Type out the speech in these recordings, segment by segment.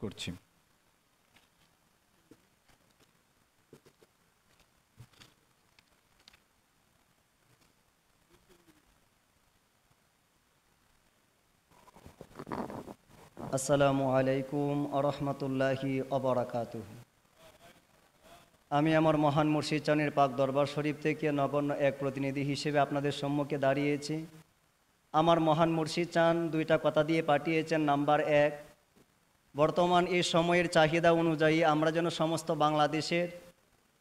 করছি। আসসালামু আলাইকুম আরহামতুল্লাহি অবরাকাতুহু। আমি আমার মহান মুর্শিদ চানের পাক দরবার শরীফ থেকে নগণ্য এক প্রতিনিধি হিসেবে আপনাদের সম্মুখে দাঁড়িয়েছি। আমার মহান মুর্শিদ চান দুইটা কথা দিয়ে পাঠিয়েছেন। নাম্বার এক, বর্তমান এই সময়ের চাহিদা অনুযায়ী আমরা যেন সমস্ত বাংলাদেশের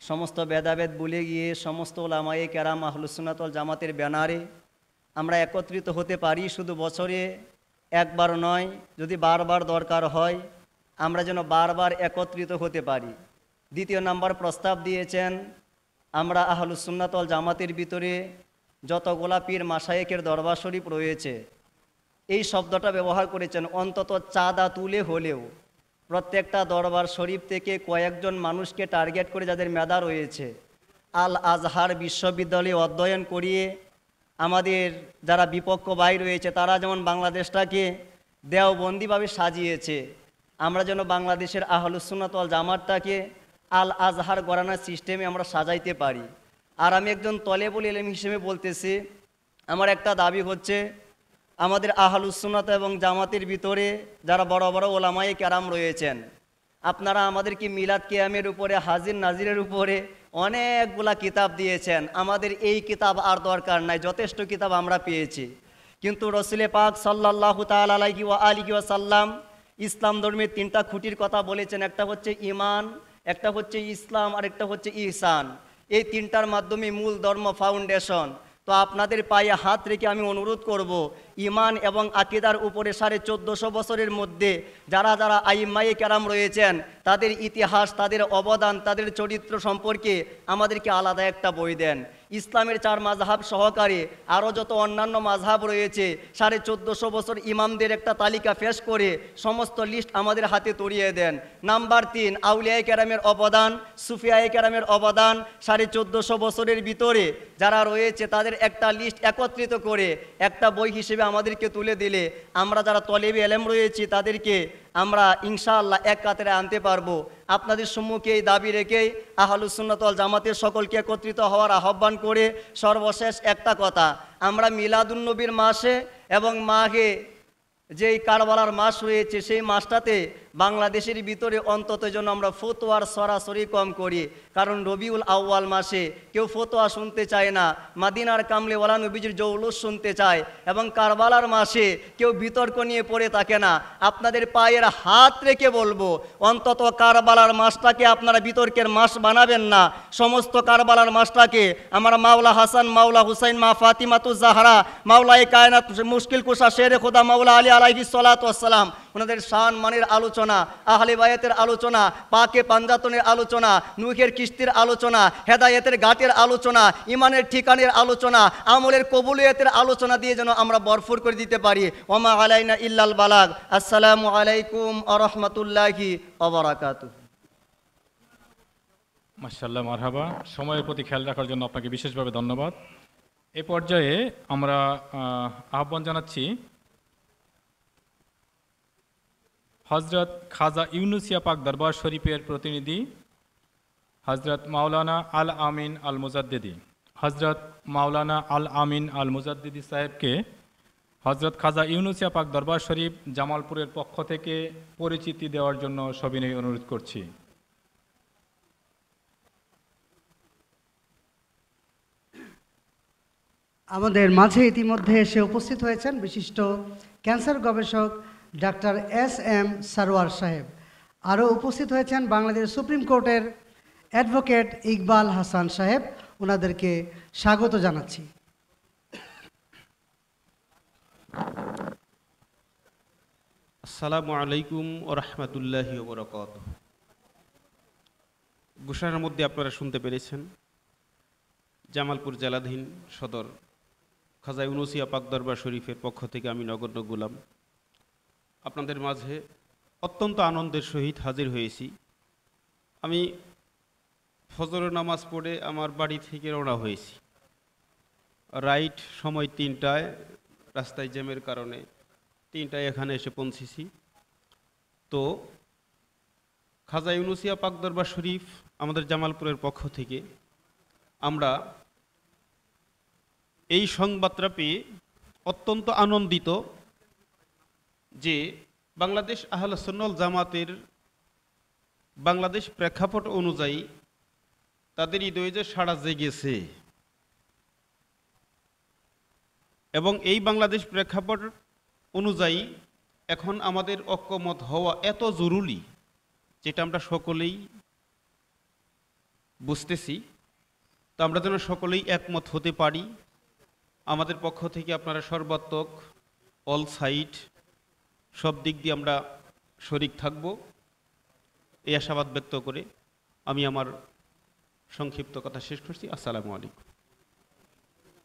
সমস্ত ভেদাভেদ ভুলে গিয়ে সমস্ত ওলামায়ে কেরাম আহলুস সুন্নাত ওয়াল জামাতের ব্যানারে আমরা একত্রিত হতে পারি। শুধু বছরে একবার নয়, যদি বারবার দরকার হয় আমরা যেন বারবার একত্রিত হতে পারি। দ্বিতীয় নাম্বার প্রস্তাব দিয়েছেন, আমরা আহলুস সুন্নাত ওয়াল জামাতের ভিতরে যতগুলা পীর মাশায়েখের দরবার শরীফ রয়েছে, এই শব্দটা ব্যবহার করেছেন, অন্তত চাঁদা তুলে হলেও প্রত্যেকটা দরবার শরীফ থেকে কয়েকজন মানুষকে টার্গেট করে যাদের মেধা রয়েছে আল আজহার বিশ্ববিদ্যালয়ে অধ্যয়ন করিয়ে আমাদের যারা বিপক্ষ ভাই রয়েছে তারা যেমন বাংলাদেশটাকে দেওবন্দিভাবে সাজিয়েছে, আমরা যেন বাংলাদেশের আহলুস সুন্নাত ওয়াল জামাতটাকে আল আজহার গরানার সিস্টেমে আমরা সাজাইতে পারি। আর আমি একজন তলেবুল ইলম হিসেবে বলতেছি, আমার একটা দাবি হচ্ছে, আমাদের আহলুস সুন্নাত এবং জামাতের ভিতরে যারা বড় বড় ওলামায়ে কেরাম রয়েছেন, আপনারা আমাদেরকে মিলাদ কিয়ামের উপরে, হাজির নাজিরের উপরে অনেকগুলা কিতাব দিয়েছেন। আমাদের এই কিতাব আর দরকার নাই, যথেষ্ট কিতাব আমরা পেয়েছি। কিন্তু রসুলে পাক সাল্লাল্লাহু তাআলা আলাইহি ওয়া আলিহি ওয়া সাল্লাম ইসলাম ধর্মের তিনটা খুঁটির কথা বলেছেন। একটা হচ্ছে ঈমান, একটা হচ্ছে ইসলাম, আর একটা হচ্ছে ইহসান। এই তিনটার মাধ্যমে মূল ধর্ম ফাউন্ডেশন। তো আপনাদের পায়ে হাত রেখে আমি অনুরোধ করব, ঈমান এবং আকীদার উপরে 1450 বছরের মধ্যে যারা যারা আইম্মায়ে কেরাম রয়েছেন তাদের ইতিহাস, তাদের অবদান, তাদের চরিত্র সম্পর্কে আমাদেরকে আলাদা একটা বই দেন। ইসলামের 4 মাযহাব সহকারে আরও যত অন্যান্য মাযহাব রয়েছে 1450 বছর ইমামদের একটা তালিকা পেশ করে সমস্ত লিস্ট আমাদের হাতে তুলিয়ে দেন। নাম্বার 3, আউলিয়ায়ে কেরামের অবদান, সুফিয়ায়ে কেরামের অবদান 1450 বছরের ভিতরে যারা রয়েছে তাদের একটা লিস্ট একত্রিত করে একটা বই হিসেবে আমাদেরকে তুলে দিলে আমরা যারা তলেবে এলেম রয়েছি তাদেরকে আমরা ইনশাআল্লাহ এক কাতারে আনতে পারবো। আপনাদের সম্মুখে এই দাবি রেখেই আহলুস সুন্নাত ওয়াল জামাতের সকলকে একত্রিত হওয়ার আহ্বান করে সর্বশেষ একটা কথা, আমরা মিলাদুন নবীর মাসে এবং মাহে যেই কারবালার মাস রয়েছে সেই মাসটাতে বাংলাদেশের ভিতরে অন্তত যেন আমরা ফতোয়ার সরাসরি কম করি। কারণ রবিউল আউয়াল মাসে কেউ ফতোয়া শুনতে চায় না, মাদিনার কামলেওয়ালা নবীজির জৌলুস শুনতে চায়, এবং কারবালার মাসে কেউ বিতর্ক নিয়ে পড়ে থাকে না। আপনাদের পায়ের হাত রেখে বলবো, অন্তত কারবালার মাসটাকে আপনারা বিতর্কের মাস বানাবেন না। সমস্ত কারবালার মাসটাকে আমার মাওলা হাসান, মাওলা হুসাইন, মা ফাতিমাতুজ জাহরা, মাওলায়ে কায়নাত মুশকিল কুশা শেরে খোদা মাওলা আলী আলাইহিস সালাতু ওয়াস সালাম, ওনাদের শান মানের আলোচনা, আহলে বায়াতের আলোচনা, পাকে পাঞ্জাতনের আলোচনা, নূহের কিস্তির আলোচনা, হেদায়েতের ঘাটের আলোচনা, ইমানের ঠিকানের আলোচনা, আমলের কবুলিয়তের আলোচনা দিয়ে যেন আমরা ভরপুর করে দিতে পারি। ওমা আলাইনা ইল্লাল বালাগ। আসসালামু আলাইকুম ওয়া রাহমাতুল্লাহি ওয়া বারাকাতুহু। মাশাআল্লাহ, মারহাবা। সময়ের প্রতি খেয়াল রাখার জন্য আপনাকে বিশেষভাবে ধন্যবাদ। এ পর্যায়ে আমরা আহ্বান জানাচ্ছি হজরত খাজা ইউনুসিয়া পাক দরবার শরীফের প্রতিনিধি হজরত মাওলানা আল আমিন আল মুজাদ্দিদি, হজরত মাওলানা আল আমিন আল মুজাদ্দিদি সাহেবকে হজরত খাজা ইউনুসিয়া পাক দরবার শরীফ জামালপুরের পক্ষ থেকে পরিচিতি দেওয়ার জন্য সবিনয় অনুরোধ করছি। আমাদের মাঝে ইতিমধ্যে এসে উপস্থিত হয়েছেন বিশিষ্ট ক্যান্সার গবেষক ডাক্তার SM সারোয়ার সাহেব। আরও উপস্থিত হয়েছেন বাংলাদেশ সুপ্রিম কোর্টের অ্যাডভোকেট ইকবাল হাসান সাহেব। ওনাদেরকে স্বাগত জানাচ্ছি। আসসালামু আলাইকুম ওয়া রাহমাতুল্লাহি ওয়া বারাকাতুহু। ঘোষণার মধ্যে আপনারা শুনতে পেরেছেন, জামালপুর জেলাধীন সদর খাজা ইউনুসিয়া পাক দরবার শরীফের পক্ষ থেকে আমি নগণ্য গোলাম আপনাদের মাঝে অত্যন্ত আনন্দের সহিত হাজির হয়েছি। আমি ফজরের নামাজ পড়ে আমার বাড়ি থেকে রওনা হয়েছি। রাইট সময় 3টায়, রাস্তায় জ্যামের কারণে 3টায় এখানে এসে পৌঁছেছি। তো খাজা ইউনুসিয়া পাক দরবার শরীফ আমাদের জামালপুরের পক্ষ থেকে আমরা এই সংবাদটা পেয়ে অত্যন্ত আনন্দিত যে বাংলাদেশ আহলে সুন্নাত জামাতের বাংলাদেশ প্রেক্ষাপট অনুযায়ী তাদের হৃদয়ে যে সাড়া জেগেছে এবং এই বাংলাদেশ প্রেক্ষাপট অনুযায়ী এখন আমাদের ঐক্যমত হওয়া এত জরুরি, যেটা আমরা সকলেই বুঝতেছি। তো আমরা যেন সকলেই একমত হতে পারি। আমাদের পক্ষ থেকে আপনারা সর্বাত্মক অল সাইড সব দিক দিয়ে আমরা শরিক থাকব, এই আশাবাদ ব্যক্ত করে আমি আমার সংক্ষিপ্ত কথা শেষ করছি। আসসালামু আলাইকুম।